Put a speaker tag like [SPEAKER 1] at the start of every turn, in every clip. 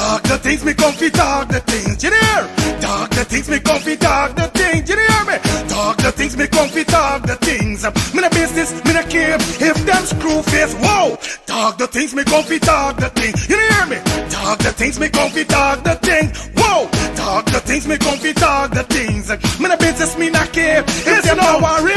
[SPEAKER 1] Talk the things me comfy, talk the things, you hear? Talk the things me comfy, talk the things, you hear me? Talk the things me comfy, talk the things. Me no business, me no care if them screw face, whoa. Talk the things me comfy, talk the things, you hear me? Talk the things me comfy, talk the things, whoa. Talk the things me comfy, talk the things. Me no business, me no care if them no worry.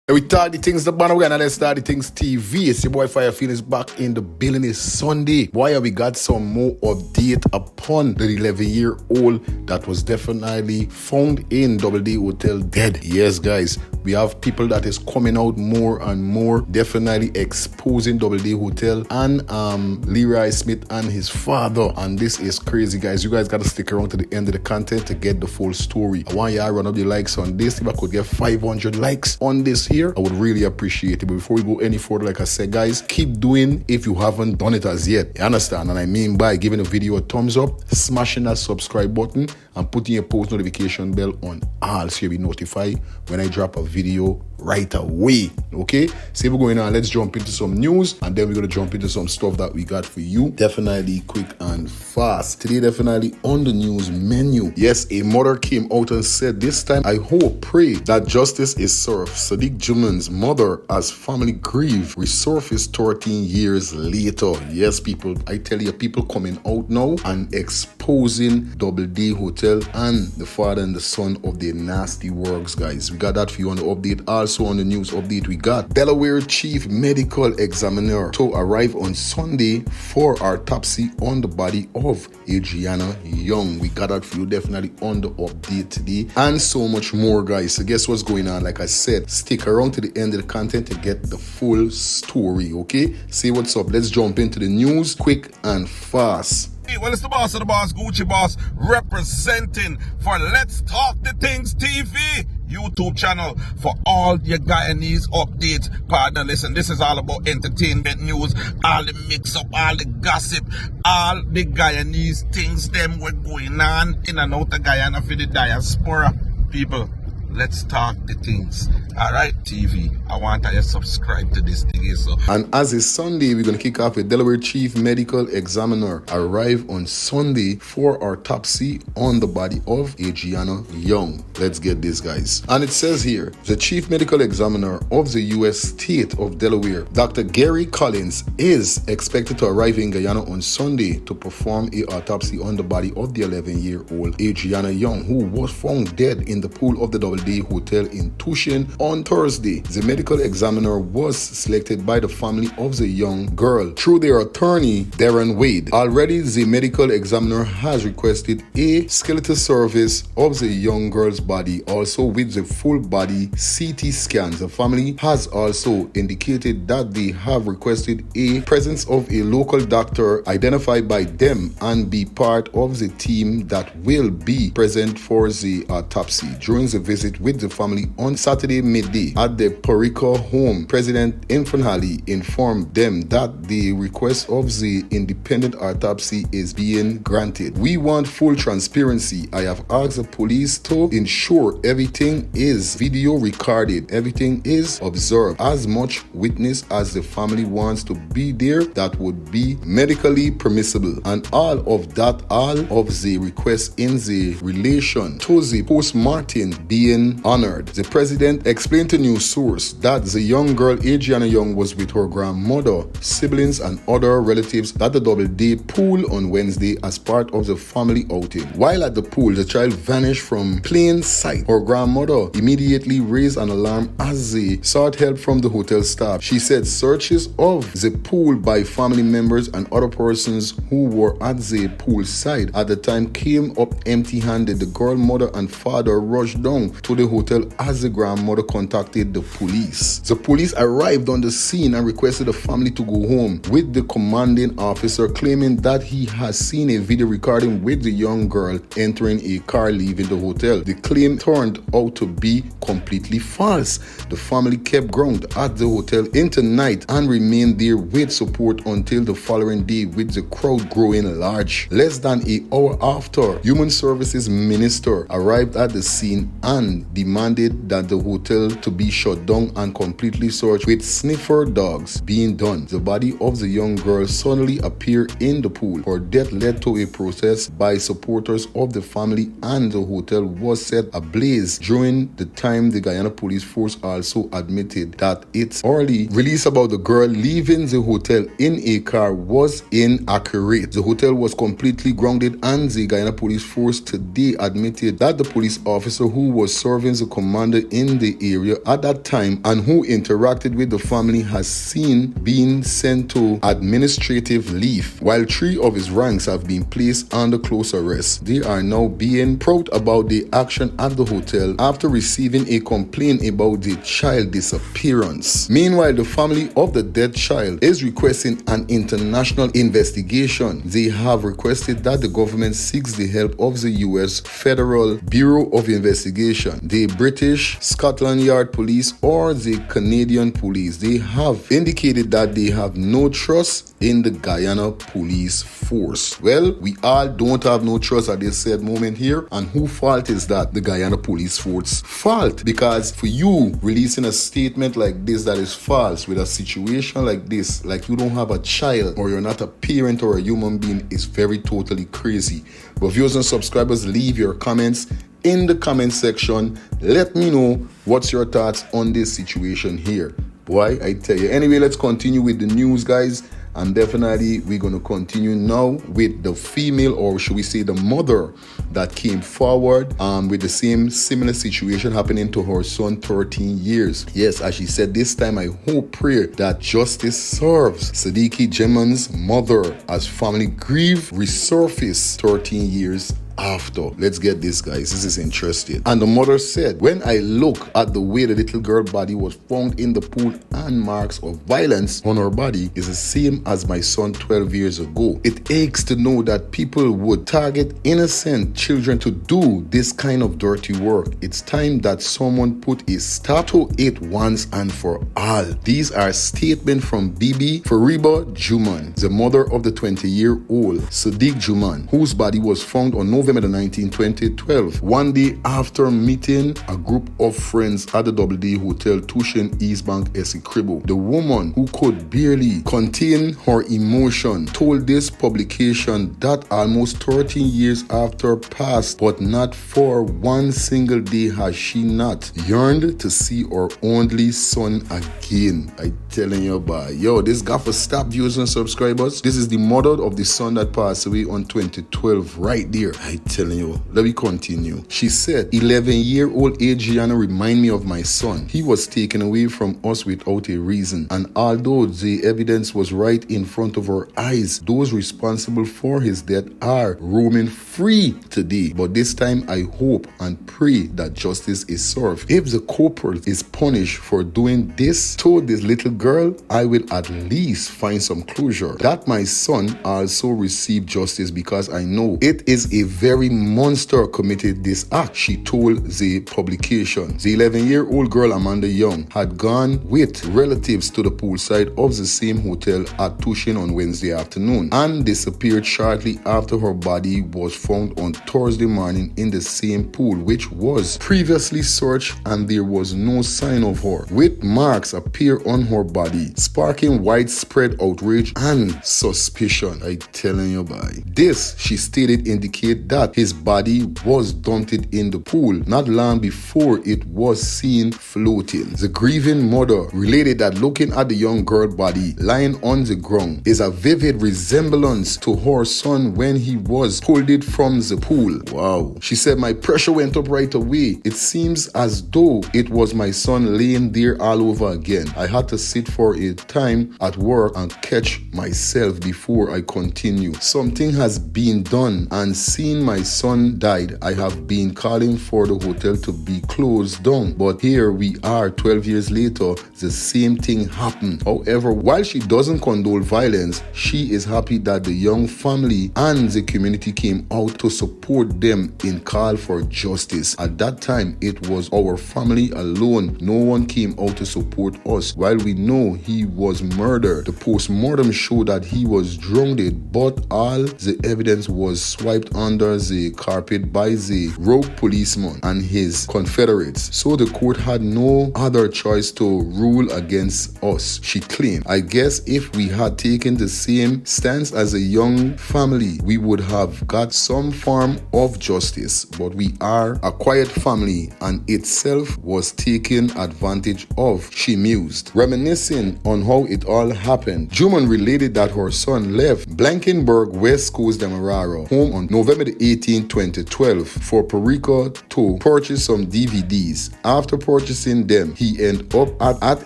[SPEAKER 2] We talk the things the banner we and let's start the things TV. It's your boy Fire Feelings back in the building. It's Sunday. Boy, we got some more update upon the 11-year-old that was definitely found in Double D Hotel dead. Yes, guys, we have people that is coming out more and more, definitely exposing Double D Hotel and Leroy Smith and his father. And this is crazy, guys. You guys gotta stick around to the end of the content to get the full story. I want y'all run up the likes on this. If I could get 500 likes on this here, I would really appreciate it. But before we go any further, like I said, guys, keep doing if you haven't done it as yet. You understand? And I mean by giving the video a thumbs up, smashing that subscribe button, and putting your post notification bell on all so you'll be notified when I drop a video right away. Okay, so we're going on, let's jump into some news and then we're going to jump into some stuff that we got for you, definitely quick and fast. Today, definitely on the news menu, yes, a mother came out and said, this time I hope, pray that justice is served. Sadiq Juman's mother, as family grieve, resurfaced 13 years later. Yes, people, I tell you, people coming out now and exposing Double D Hotel and the father and the son of their nasty works, guys. We got that for you on the update. Also on the news update, we got Delaware Chief Medical Examiner to arrive on Sunday for autopsy on the body of Adriana Young. We got that for you definitely on the update today, and so much more, guys. So guess what's going on? Like I said, stick around to the end of the content to get the full story, okay? See what's up. Let's jump into the news quick and fast.
[SPEAKER 3] Hey, well, it's the boss of the boss, Gucci Boss, representing for Let's Talk the Things TV YouTube channel for all your Guyanese updates. Partner, listen, this is all about entertainment news, all the mix-up, all the gossip, all the Guyanese things them were going on in and out of Guyana for the diaspora. People, let's talk the things. All right, TV, I want you to subscribe to this thing here. So.
[SPEAKER 2] And as is Sunday, we're going to kick off with Delaware Chief Medical Examiner arrive on Sunday for autopsy on the body of Adriana Young. Let's get this, guys. And it says here, the Chief Medical Examiner of the U.S. state of Delaware, Dr. Gary Collins, is expected to arrive in Guyana on Sunday to perform an autopsy on the body of the 11-year-old Adriana Young, who was found dead in the pool of the Double D Hotel in Tushin on Thursday. The medical examiner was selected by the family of the young girl through their attorney, Darren Wade. Already, the medical examiner has requested a skeletal service of the young girl's body, also with the full body CT scans. The family has also indicated that they have requested a presence of a local doctor identified by them and be part of the team that will be present for the autopsy. During the visit with the family on Saturday midday at the Perico home, President Infanhali informed them that the request of the independent autopsy is being granted. We want full transparency. I have asked the police to ensure everything is video recorded, everything is observed. As much witness as the family wants to be there, that would be medically permissible, and all of that, all of the requests in the relation to the post-mortem being honored. The president explained to news source that the young girl Adriana Young was with her grandmother, siblings, and other relatives at the Double D pool on Wednesday as part of the family outing. While at the pool, the child vanished from plain sight. Her grandmother immediately raised an alarm as they sought help from the hotel staff. She said searches of the pool by family members and other persons who were at the pool side at the time came up empty-handed. The girl mother and father rushed down to the hotel as the grandmother contacted the police. The police arrived on the scene and requested the family to go home, with the commanding officer claiming that he has seen a video recording with the young girl entering a car leaving the hotel. The claim turned out to be completely false. The family kept ground at the hotel into night and remained there with support until the following day, with the crowd growing large. Less than an hour after, Human Services Minister arrived at the scene and and demanded that the hotel to be shut down and completely searched, with sniffer dogs being done. The body of the young girl suddenly appeared in the pool. Her death led to a protest by supporters of the family, and the hotel was set ablaze. During the time, the Guyana Police Force also admitted that its early release about the girl leaving the hotel in a car was inaccurate. The hotel was completely grounded, and the Guyana Police Force today admitted that the police officer who was serving the commander in the area at that time and who interacted with the family has seen being sent to administrative leave, while 3 of his ranks have been placed under close arrest. They are now being probed about the action at the hotel after receiving a complaint about the child disappearance. Meanwhile, the family of the dead child is requesting an international investigation. They have requested that the government seeks the help of the U.S. Federal Bureau of Investigation, the British Scotland Yard Police, or the Canadian Police. They have indicated that they have no trust in the Guyana Police Force. Well, we all don't have no trust at this said moment here, and whose fault is that? The Guyana Police Force fault, because for you releasing a statement like this that is false with a situation like this, like you don't have a child or you're not a parent or a human being, is very totally crazy. But viewers and subscribers, leave your comments in the comment section. Let me know what's your thoughts on this situation here. Boy, I tell you. Anyway, let's continue with the news, guys. And definitely we're going to continue now with the female, or should we say the mother, that came forward with the similar situation happening to her son, 13 years. Yes, as she said, this time I hope, pray that justice serves Sadiki Jeman's mother as family grieve resurface 13 years after. Let's get this, guys. This is interesting. And the mother said, when I look at the way the little girl body was found in the pool and marks of violence on her body is the same as my son 12 years ago. It aches to know that people would target innocent children to do this kind of dirty work. It's time that someone put a stop to it once and for all. These are statements from Bibi Fariba Juman, the mother of the 20-year-old Sadiq Juman, whose body was found on November the 19th, 2012, one day after meeting a group of friends at the Double D Hotel, Tushin, East Bank, Essequibo. The woman, who could barely contain her emotion, told this publication that almost 13 years after passed, but not for one single day has she not yearned to see her only son again. I telling you about, yo, this gaffer stop, viewers and subscribers. This is the mother of the son that passed away on 2012 right there. I telling you, let me continue. She said, 11-year-old Adriana remind me of my son. He was taken away from us without a reason, and although the evidence was right in front of our eyes, those responsible for his death are roaming free today. But this time I hope and pray that justice is served. If the culprit is punished for doing this to this little girl, I will at least find some closure that my son also received justice, because I know it is a very monster committed this act, she told the publication. The 11-year-old girl Amanda Young had gone with relatives to the poolside of the same hotel at Tushin on Wednesday afternoon and disappeared shortly after her body was found on Thursday morning in the same pool, which was previously searched, and there was no sign of her, with marks appear on her body, sparking widespread outrage and suspicion. I telling you, by this, she stated, indicate that his body was dumped in the pool not long before it was seen floating. The grieving mother related that looking at the young girl body lying on the ground is a vivid resemblance to her son when he was pulled it from the pool. Wow. She said, my pressure went up right away. It seems as though it was my son laying there all over again. I had to sit for a time at work and catch myself before I continue. Something has been done, and seeing my son died, I have been calling for the hotel to be closed down. But here we are 12 years later, the same thing happened. However, while she doesn't condone violence, she is happy that the young family and the community came out to support them in call for justice. At that time, it was our family alone. No one came out to support us. While we know he was murdered, the post-mortem showed that he was drowned, but all the evidence was swiped under under the carpet by the rogue policeman and his confederates, so the court had no other choice to rule against us, she claimed. I guess if we had taken the same stance as a young family, we would have got some form of justice, but we are a quiet family and itself was taken advantage of, she mused. Reminiscing on how it all happened, Juman related that her son left Blankenburg, West Coast, Demerara, home on November 18, 2012 for Perico to purchase some DVDs. After purchasing them, he ended up at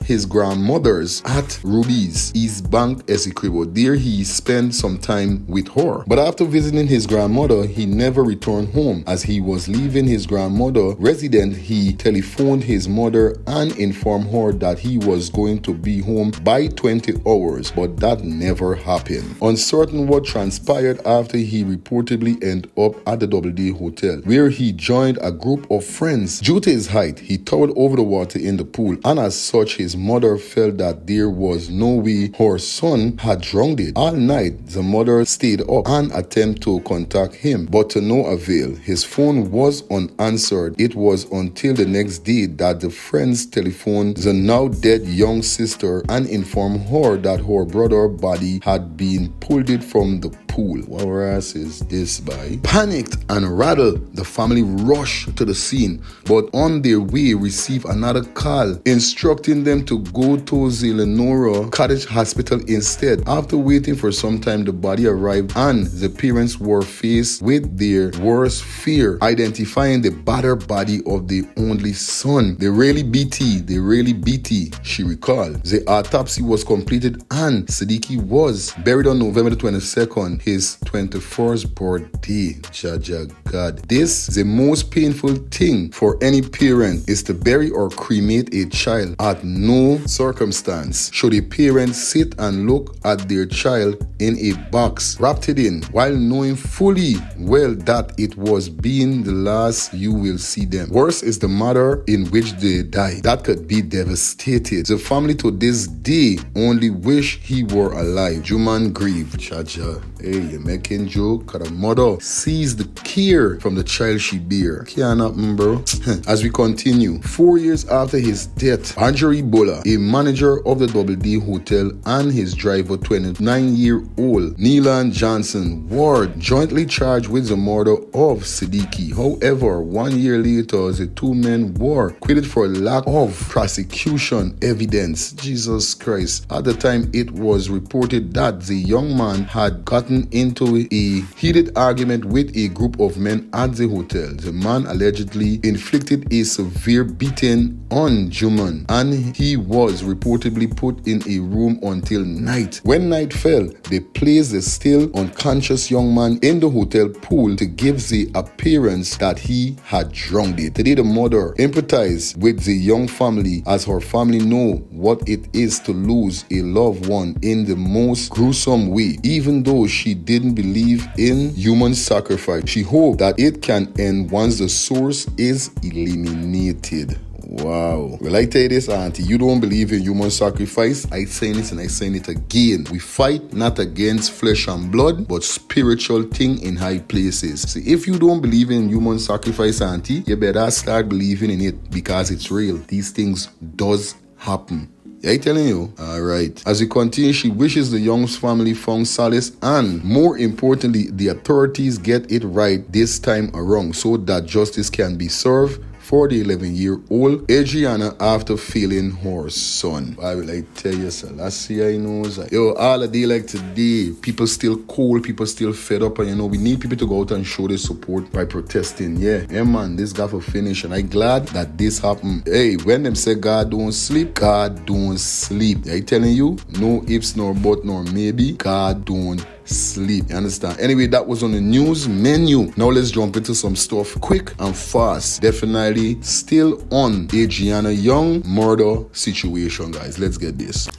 [SPEAKER 2] his grandmother's at Ruby's East Bank, Essequibo. There he spent some time with her. But after visiting his grandmother, he never returned home. As he was leaving his grandmother residence, he telephoned his mother and informed her that he was going to be home by 20 hours, but that never happened. Uncertain what transpired after, he reportedly ended up at the Doubleday Hotel, where he joined a group of friends. Due to his height, he towered over the water in the pool, and as such, his mother felt that there was no way her son had drowned it. All night, the mother stayed up and attempted to contact him, but to no avail. His phone was unanswered. It was until the next day that the friends telephoned the now dead young sister and informed her that her brother's body had been pulled from the pool. What ass is this by? Panicked and rattled, the family rushed to the scene, but on their way received another call instructing them to go to the Lenora Cottage Hospital instead. After waiting for some time, the body arrived and the parents were faced with their worst fear, identifying the battered body of their only son. They really BT, she recalled. The autopsy was completed and Siddiqui was buried on November 22nd, his 21st birthday. Jaja God. This, the most painful thing for any parent is to bury or cremate a child. At no circumstance should a parent sit and look at their child in a box, wrapped it in, while knowing fully well that it was being the last you will see them. Worse is the manner in which they died. That could be devastated. The family to this day only wish he were alive. Juman grieved. Chacha, hey, you're making joke. Cause the mother sees the care from the child she bear. Can't happen, bro. As we continue, 4 years after his death, Andrew Ebola, a manager of the Doubleday Hotel, and his driver, 29-year-old Neelan Johnson, were jointly charged with the murder of Siddiqui. However, 1 year later, the two men were acquitted for lack of prosecution evidence. Jesus Christ. At the time, it was reported that the young man had gotten into a heated argument with a group of men at the hotel. The man allegedly inflicted a severe beating on Juman, and he was reportedly put in a room until night. When night fell, they placed the still unconscious young man in the hotel pool to give the appearance that he had drowned it. Today, the mother empathized with the young family, as her family know what it is to lose a loved one in the most gruesome way. Even though she didn't believe in human sacrifice, she hoped that it can end once the source is eliminated. Wow. Well, I tell you this, auntie, you don't believe in human sacrifice. I say this and I say it again. We fight not against flesh and blood, but spiritual thing in high places. See, if you don't believe in human sacrifice, auntie, you better start believing in it, because it's real. These things does happen. I telling you. Alright. As we continue, she wishes the Young's family found solace, and more importantly, the authorities get it right this time around so that justice can be served for the 11-year-old Adriana after failing her son. I will tell you, Selassie, I know. Yo, all a day like today, people still cold, people still fed up, and we need people to go out and show their support by protesting. Yeah, man, this got to finish, and I'm glad that this happened. Hey, when them say God don't sleep, God don't sleep. I telling you, no ifs, nor but, nor maybe, God don't sleep. You understand? Anyway, that was on the news menu. Now let's jump into some stuff quick and fast. Definitely still on Adriana Young murder situation, guys. Let's get this.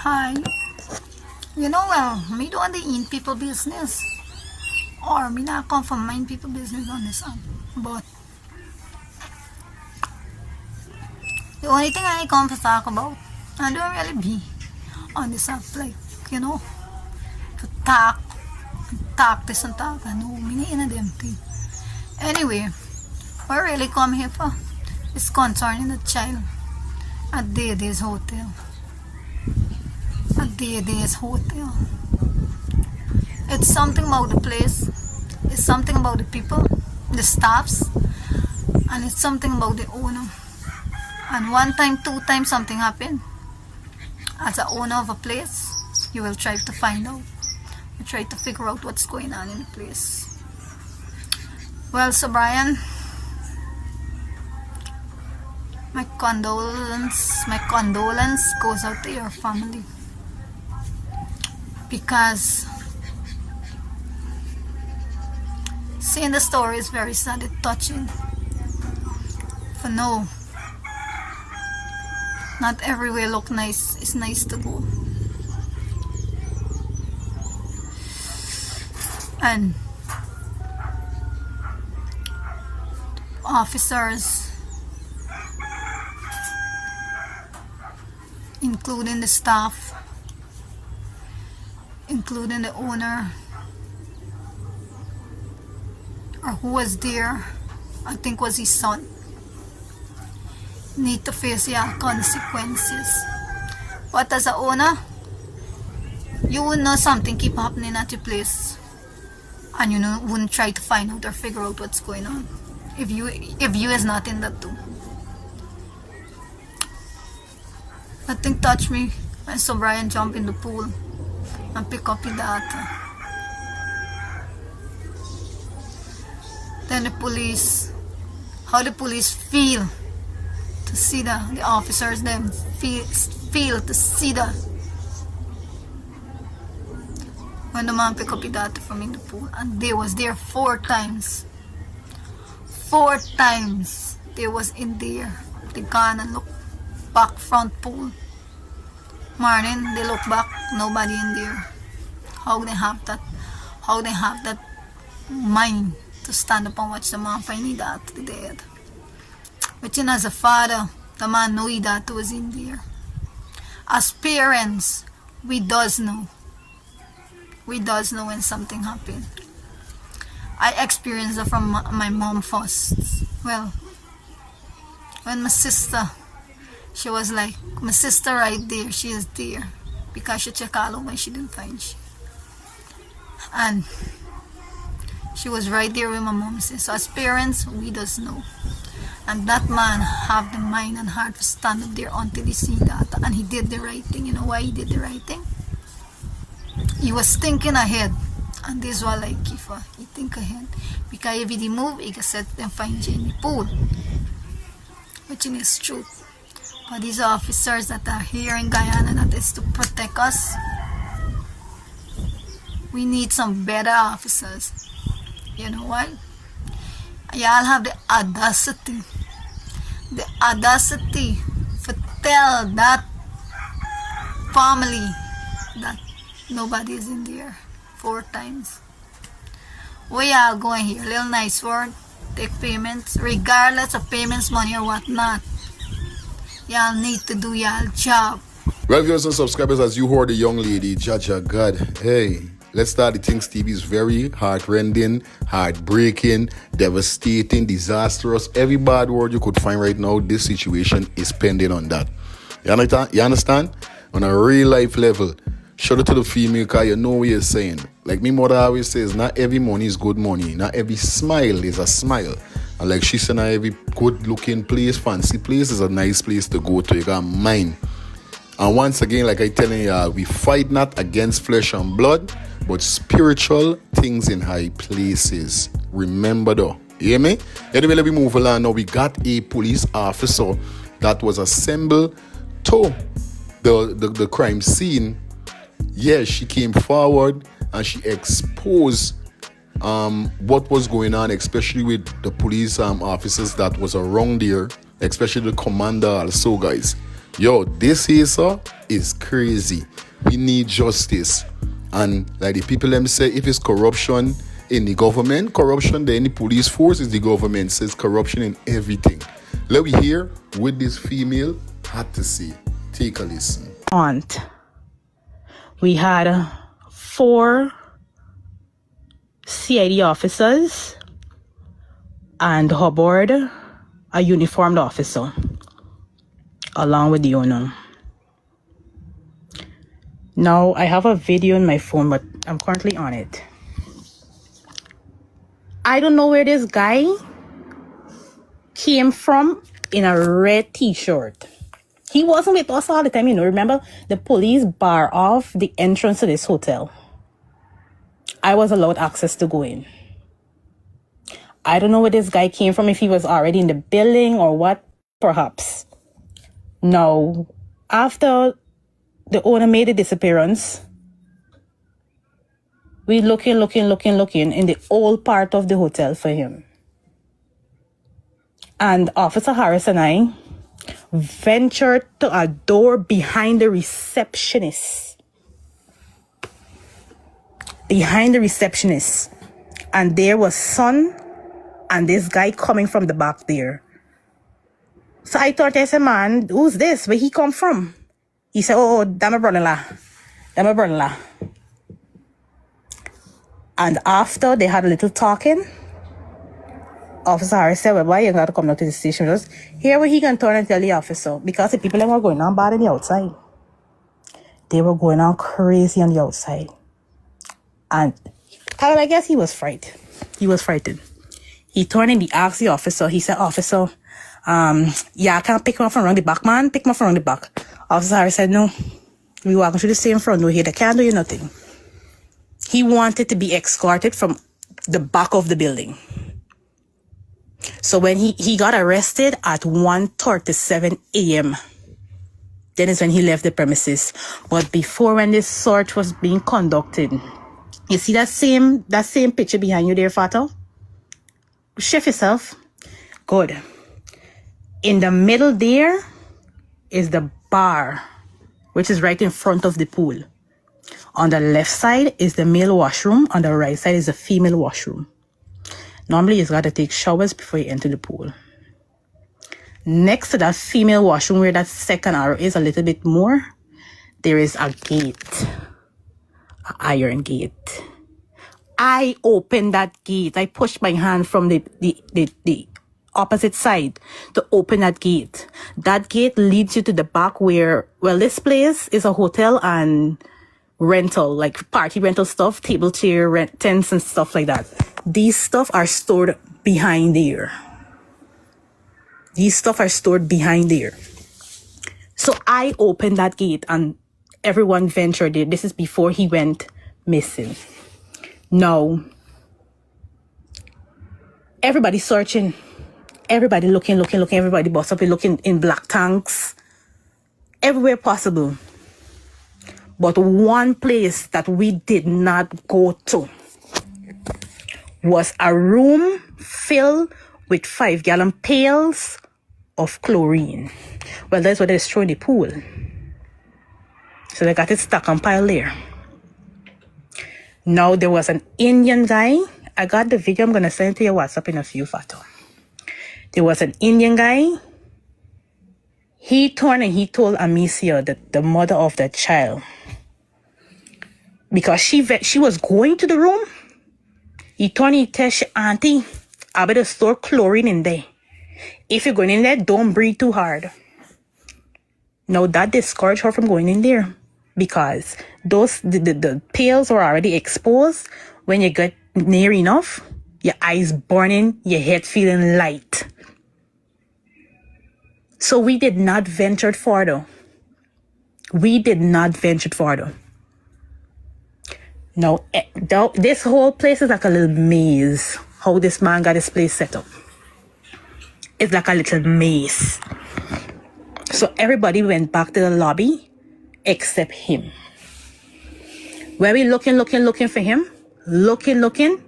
[SPEAKER 4] Hi. Me don't in people business. Or me not come from mind people business on this one. But the only thing I come to talk about, I don't really be on this app, to talk talk this and talk. No, me in a damn thing. Anyway, what I really come here for is concerning the child at Day's hotel. At Day's hotel. It's something about the place. It's something about the people, the staffs, and it's something about the owner. And one time, two times something happened. As the owner of a place, you will try to find out. You try to figure out what's going on in the place. Well, so Brian, my condolence goes out to your family. Because seeing the story is very sad and touching. For no, not everywhere look nice. It's nice to go. And officers, including the staff, including the owner, or who was there, I think was his son, need to face your consequences. But as a owner, you would know something keep happening at your place, and you know wouldn't try to find out or figure out what's going on if you is not in that too. Nothing touched me when saw Brian jump in the pool and pick up his daughter. Then the police, how the police feel to see the officers them feel to see that when the man pick up his daughter from in the pool, and they was there 4 times. 4 times they was in there. They gone and look back front pool. Morning they look back, nobody in there. How they have that mind to stand up and watch the man find his daughter dead. But you know, as a father, the man know his daughter was in there. As parents, we does know. We does know when something happened. I experienced it from my mom first. Well, when my sister, she was like, my sister right there, she is there. Because she checked all over and she didn't find she. And she was right there with my mom. So as parents, we does know. And that man have the mind and heart to stand up there until he see that. And he did the right thing. You know why he did the right thing? He was thinking ahead. And this is what I like Kifa. He think ahead. Because if he move, he can set them find you in the pool. Which is truth. But these officers that are here in Guyana that is to protect us, we need some better officers. You know why? Y'all have the audacity to tell that family that nobody is in there 4 times. We are going here, little nice word, take payments, regardless of payments, money or whatnot. Y'all need to do y'all job.
[SPEAKER 2] Well, viewers and subscribers, as you heard the young lady, Jaja God, hey, Let's Start the Things TV is very heart-rending, heartbreaking, devastating, disastrous. Every bad word you could find right now, this situation is pending on that. You understand? On a real life level, shout out to the female, because you know what you're saying. Like me mother always says, not every money is good money. Not every smile is a smile. And like she said, not every good looking place, fancy place is a nice place to go to. You got mine. And once again, like I telling you, we fight not against flesh and blood, but spiritual things in high places. Remember though. You hear me? Anyway, let me move along. Now we got a police officer that was assembled to the crime scene. Yes, she came forward and she exposed what was going on, especially with the police officers that was around there, especially the commander also, guys. Yo, this here is crazy. We need justice. And like the people them say, if it's corruption in the government, corruption in the police force is the government. Says corruption in everything. Let me hear what this female had to say. Take a listen.
[SPEAKER 5] We had 4 CID officers and aboard a uniformed officer along with the owner. Now, I have a video in my phone, but I'm currently on it. I don't know where this guy came from in a red t-shirt. He wasn't with us all the time, you know. Remember, the police bar off the entrance to this hotel. I was allowed access to go in. I don't know where this guy came from, if he was already in the building or what, perhaps. Now, after the owner made a disappearance, we looking in the old part of the hotel for him. And Officer Harris and I ventured to a door behind the receptionist. And there was Son and this guy coming from the back there. So I thought, I said, man, who's this? Where he come from? He said, oh, that's my brother-in-law. And after they had a little talking, Officer Harris said, well, why you got to come down to the station? Just here where he can turn and tell the officer. Because the people that were going on bad on the outside. They were going on crazy on the outside. And I guess he was frightened. He turned and he asked the officer, he said, officer, yeah, I can't pick him up from around the back, man. Pick him up from around the back. Officer Harris said, no. We walking through the same front door here. They can't do you nothing. He wanted to be escorted from the back of the building. So when he got arrested at 1:37 a.m., then is when he left the premises. But before, when this search was being conducted, you see that same picture behind you there, Fato? Shift yourself. Good. In the middle there is the bar, which is right in front of the pool. On the left side is the male washroom. On the right side is the female washroom. Normally, you've got to take showers before you enter the pool. Next to that female washroom, where that second arrow is a little bit more, there is a gate. An iron gate. I opened that gate. I pushed my hand from the opposite side to open that gate. That gate leads you to the back where, well, this place is a hotel and rental, like party rental stuff, table, chair, tents and stuff like that. These stuff are stored behind there. So I opened that gate and everyone ventured in. This is before he went missing. Now, everybody searching. Everybody looking. Everybody bust up and looking in black tanks. Everywhere possible. But one place that we did not go to was a room filled with 5-gallon pails of chlorine. Well, that's what they throw in the pool. So they got it stuck on pile there. Now, there was an Indian guy. I got the video. I'm going to send it to your WhatsApp in a few, Fato. There was an Indian guy. He turned and he told Amicia, the mother of the child, because she was going to the room, he turned and he told she, auntie, I better store chlorine in there. If you're going in there, don't breathe too hard. Now that discouraged her from going in there, because the pails were already exposed. When you get near enough, your eyes burning, your head feeling light. So we did not venture further. Now, this whole place is like a little maze. How this man got this place set up. It's like a little maze. So everybody went back to the lobby except him. Where we looking for him? Looking.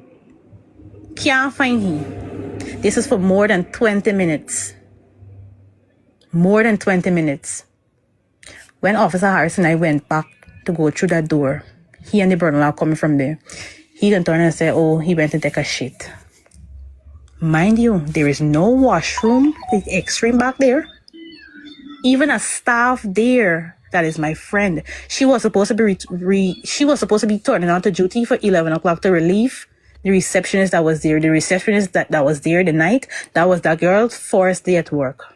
[SPEAKER 5] Can't find him. This is for more than 20 minutes. When Officer Harris and I went back to go through that door, he and the brother-in-law coming from there, he then turned and said, oh, he went to take a shit. Mind you, there is no washroom, the extreme back there. Even a staff there, that is my friend, she was supposed to be turning on to duty for 11 o'clock to relieve The receptionist that was there, that was there the night, that was that girl's first day at work.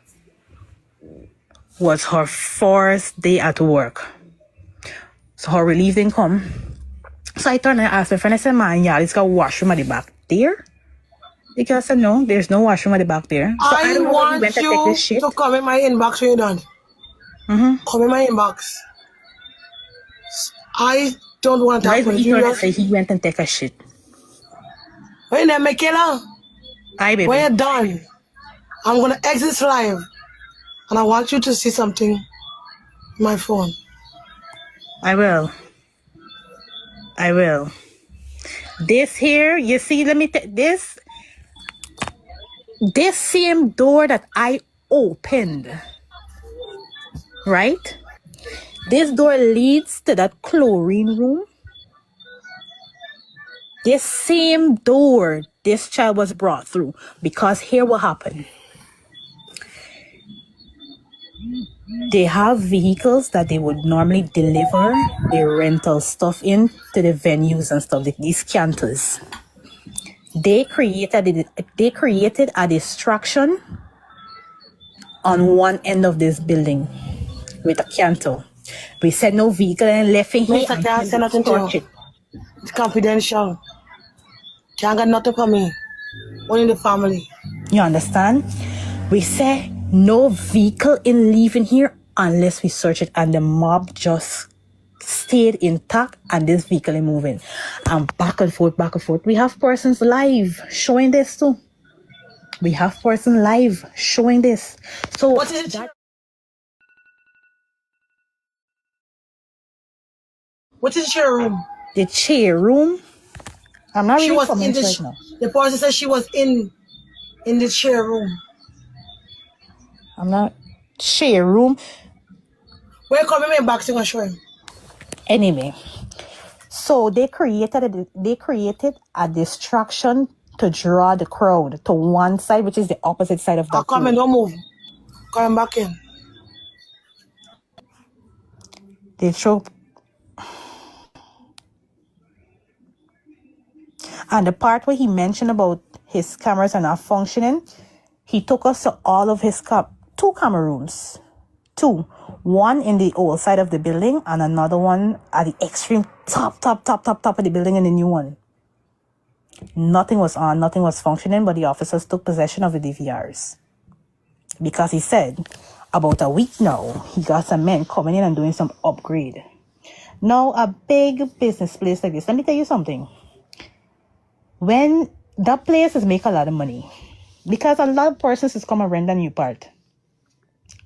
[SPEAKER 5] Was her first day at work. So her relief didn't come. So I turned and asked my friend, I said, man, yeah, it's got a washroom at the back there. The girl said, no, there's no washroom at the back there. So I don't know when he went to take this shit.
[SPEAKER 6] To come in my inbox when you're done. Come in my inbox. I don't want to talk with you.
[SPEAKER 5] He went and take a shit.
[SPEAKER 6] When they make it out,
[SPEAKER 5] Hi, baby.
[SPEAKER 6] when you're done, I'm going to exit live. And I want you to see something on my phone.
[SPEAKER 5] I will. This here, you see, let me take this. This same door that I opened, right? This door leads to that chlorine room. This same door this child was brought through. Because here what happened. They have vehicles that they would normally deliver their rental stuff in to the venues and stuff, these canters. They created a distraction on one end of this building with a canter. We said no vehicle and left in here.
[SPEAKER 6] Mr. Can't say nothing to you. It's confidential. Can't get nothing for me. Only the family.
[SPEAKER 5] You understand? We said no vehicle in leaving here unless we search it, and the mob just stayed intact and this vehicle is moving. And back and forth. We have persons live showing this too. So
[SPEAKER 6] What is it? What is your room?
[SPEAKER 5] the chair room. I'm not
[SPEAKER 6] She
[SPEAKER 5] really
[SPEAKER 6] was in
[SPEAKER 5] commenting
[SPEAKER 6] the.
[SPEAKER 5] right now.
[SPEAKER 6] The person said she was in the chair room.
[SPEAKER 5] I'm not chair room.
[SPEAKER 6] Where come in back to show him?
[SPEAKER 5] Anyway, so they created a distraction to draw the crowd to one side, which is the opposite side of
[SPEAKER 6] I'll
[SPEAKER 5] that
[SPEAKER 6] come and
[SPEAKER 5] room.
[SPEAKER 6] don't move. Come back in.
[SPEAKER 5] They show. And the part where he mentioned about his cameras are not functioning, he took us to all of his two camera rooms. Two. One in the old side of the building and another one at the extreme top of the building in the new one. Nothing was on, nothing was functioning, but the officers took possession of the DVRs. Because he said, about a week now, he got some men coming in and doing some upgrade. Now, a big business place like this, let me tell you something. When that place is make a lot of money, because a lot of persons is come and rent a new part.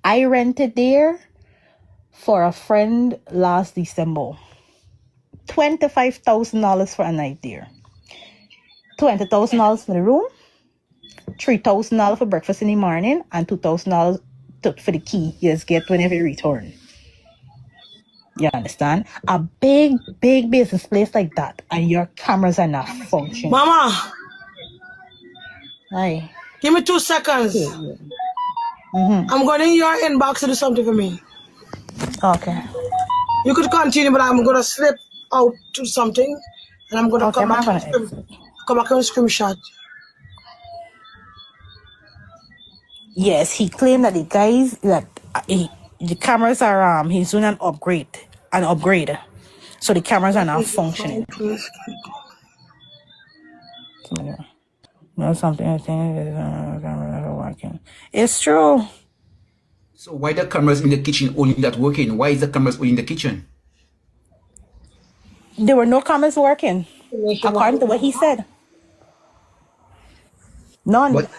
[SPEAKER 5] I rented there for a friend last December. $25,000 for a night there. $20,000 for the room, $3,000 for breakfast in the morning, and $2,000 for the key you just get whenever you return. You understand? A big business place like that, and your cameras are not functioning.
[SPEAKER 6] Mama,
[SPEAKER 5] Hi.
[SPEAKER 6] give me 2 seconds. I'm going in your inbox to do something for me.
[SPEAKER 5] Okay.
[SPEAKER 6] You could continue, but I'm going to slip out to something, and I'm going to come back and screenshot.
[SPEAKER 5] Yes, he claimed that the guys that the cameras are he's doing an upgrade, so the cameras are not functioning. No, something I think cameras are working. It's true.
[SPEAKER 7] So why the cameras in the kitchen only not working? Why is the cameras only in the kitchen?
[SPEAKER 5] There were no cameras working, according to what he said. None.
[SPEAKER 7] But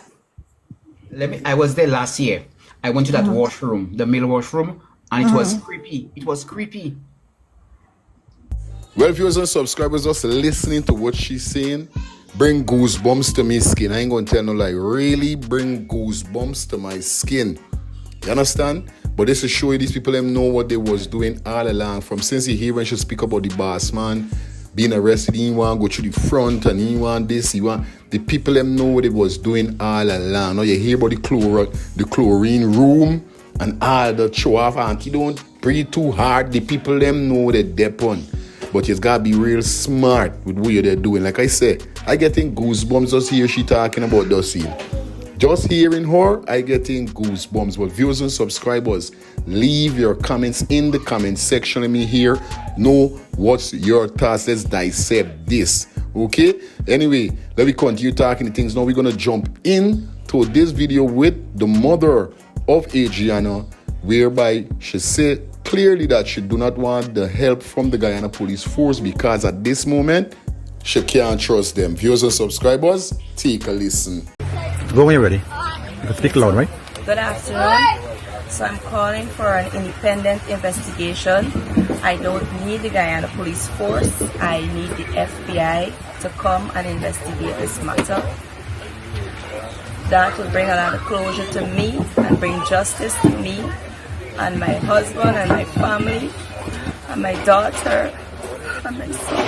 [SPEAKER 7] I was there last year. I went to that washroom, the male washroom, and it was creepy. It was creepy.
[SPEAKER 2] Well, viewers and subscribers, just listening to what she's saying, bring goosebumps to my skin. I ain't gonna tell no lie. Really bring goosebumps to my skin. You understand? But this is show you these people them know what they was doing all along. From since you hear when she speak about the boss man being arrested, he want to go through the front and he want this, he want the people them know what they was doing all along. Now you hear about the chlorine room and all the show off and you don't breathe too hard. The people them know the depon. but you gotta be real smart with what you're doing. Like I said, I getting goosebumps just hear she talking about the scene. Just hearing her, I getting goosebumps. But viewers and subscribers, leave your comments in the comment section. Let me hear, know what's your thoughts. Let's dissect this, okay? Anyway, let me continue talking the things. Now we're gonna jump into this video with the mother of Adriana, whereby she said clearly that she do not want the help from the Guyana Police Force because at this moment, she can't trust them. Viewers and subscribers, take a listen.
[SPEAKER 8] Go when you're ready. You can speak loud, right?
[SPEAKER 9] Good afternoon. So I'm calling for an independent investigation. I don't need the Guyana Police Force. I need the FBI to come and investigate this matter. That will bring a lot of closure to me and bring justice to me and my husband and my family and my daughter and my son.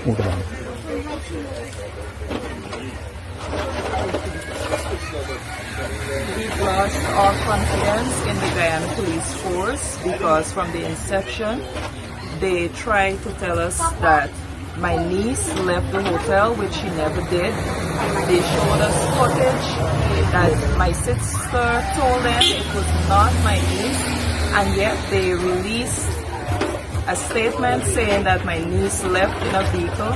[SPEAKER 8] Move around.
[SPEAKER 9] We've lost all confidence in the Guyana Police Force because from the inception, they tried to tell us that my niece left the hotel, which she never did. They showed us footage that my sister told them it was not my niece, and yet they released a statement saying that my niece left in a vehicle.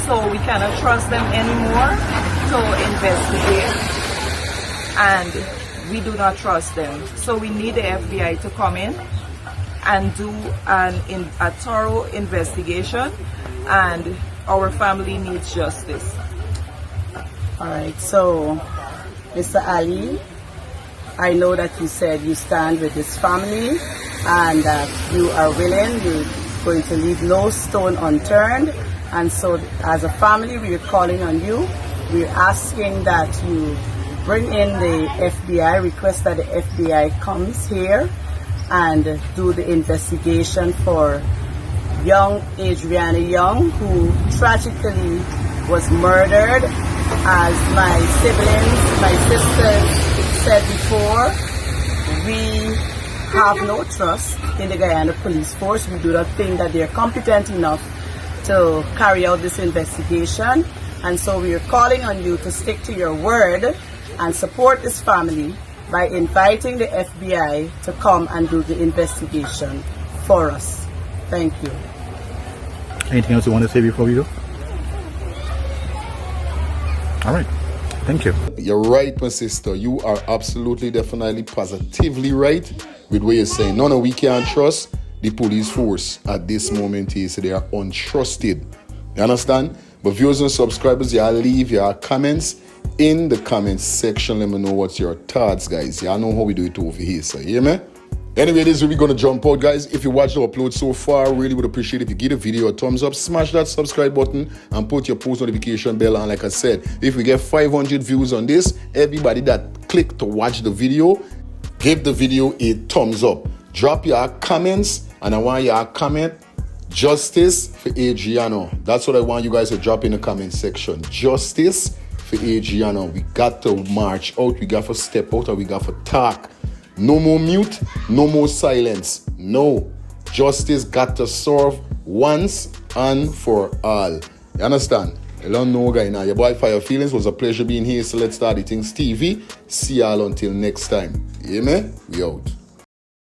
[SPEAKER 9] So we cannot trust them anymore to investigate, and we do not trust them. So we need the FBI to come in and do a thorough investigation, and our family needs justice.
[SPEAKER 10] All right, so Mr. Ali, I know that you said you stand with this family and that you are willing, you're going to leave no stone unturned. And so as a family, we're calling on you. We're asking that you bring in the FBI, request that the FBI comes here and do the investigation for young Adriana Young, who tragically was murdered. As my siblings, my sisters said before, we have no trust in the Guyana Police Force. We do not think that they're competent enough to carry out this investigation, and so we are calling on you to stick to your word and support this family by inviting the FBI to come and do the investigation for us. Thank you.
[SPEAKER 8] Anything else you want to say before we go? All right. Thank you.
[SPEAKER 2] You're right, my sister. You are absolutely, definitely, positively right with what you're saying. No, we can't trust the police force at this moment. Is they are untrusted. You understand? But viewers and subscribers, y'all leave your comments in the comments section. Let me know what's your thoughts, guys. Y'all know how we do it over here, so hear me? Anyway, this is where we're gonna jump out, guys. If you watched the upload so far, really would appreciate if you give the video a thumbs up, smash that subscribe button, and put your post notification bell on. Like I said, if we get 500 views on this, everybody that clicked to watch the video, give the video a thumbs up. Drop your comments, and I want your comment, justice for Adriana. That's what I want you guys to drop in the comment section. Justice for Adriana. We got to march out, we got to step out, and we got to talk. No more mute, no more silence. No. Justice got to serve once and for all. You understand? I don't know, guy. Now, your boy Fire Feelings, was a pleasure being here. So let's start the things TV. See y'all until next time. Yeah, man? We out.